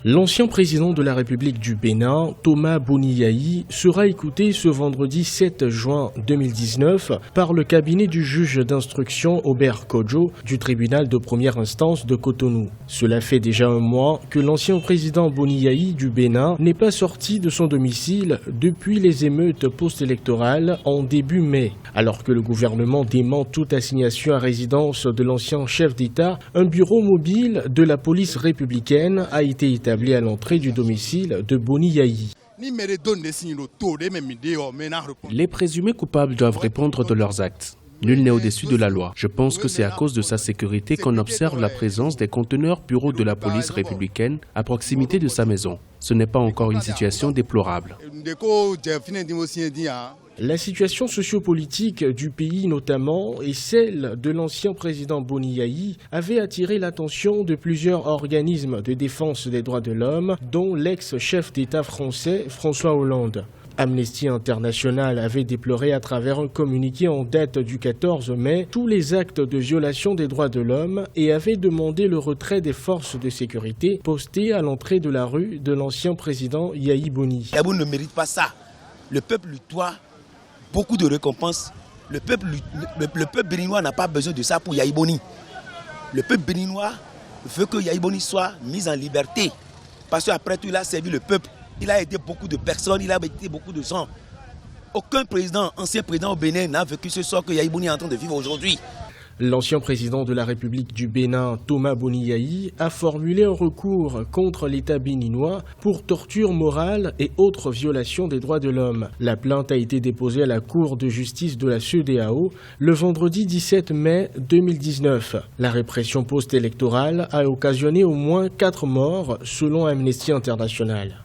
L'ancien président de la République du Bénin, Thomas Boniaï, sera écouté ce vendredi 7 juin 2019 par le cabinet du juge d'instruction Aubert Kodjo du tribunal de première instance de Cotonou. Cela fait déjà un mois que l'ancien président Boniaï du Bénin n'est pas sorti de son domicile depuis les émeutes post-électorales en début mai. Alors que le gouvernement dément toute assignation à résidence de l'ancien chef d'État, un bureau mobile de la police républicaine a été établi à l'entrée du domicile de Boniaï. Les présumés coupables doivent répondre de leurs actes. Nul n'est au-dessus de la loi. Je pense que c'est à cause de sa sécurité qu'on observe la présence des conteneurs bureaux de la police républicaine à proximité de sa maison. Ce n'est pas encore une situation déplorable. La situation sociopolitique du pays notamment et celle de l'ancien président Boniaï avait attiré l'attention de plusieurs organismes de défense des droits de l'homme, dont l'ex-chef d'État français François Hollande. Amnesty International avait déploré à travers un communiqué en date du 14 mai tous les actes de violation des droits de l'homme et avait demandé le retrait des forces de sécurité postées à l'entrée de la rue de l'ancien président Yahi Boni. Yahi Boni ne mérite pas ça. Le peuple lui doit beaucoup de récompenses. Le peuple béninois n'a pas besoin de ça pour Yahi Boni. Le peuple béninois veut que Yahi Boni soit mis en liberté. Parce qu'après tout, il a servi le peuple. Il a aidé beaucoup de personnes, il a aidé beaucoup de gens. Aucun président, ancien président au Bénin n'a vécu ce sort que Yahi Boni est en train de vivre aujourd'hui. L'ancien président de la République du Bénin, Thomas Boniaï, a formulé un recours contre l'État béninois pour torture morale et autres violations des droits de l'homme. La plainte a été déposée à la Cour de justice de la CEDEAO le vendredi 17 mai 2019. La répression post-électorale a occasionné au moins 4 morts selon Amnesty International.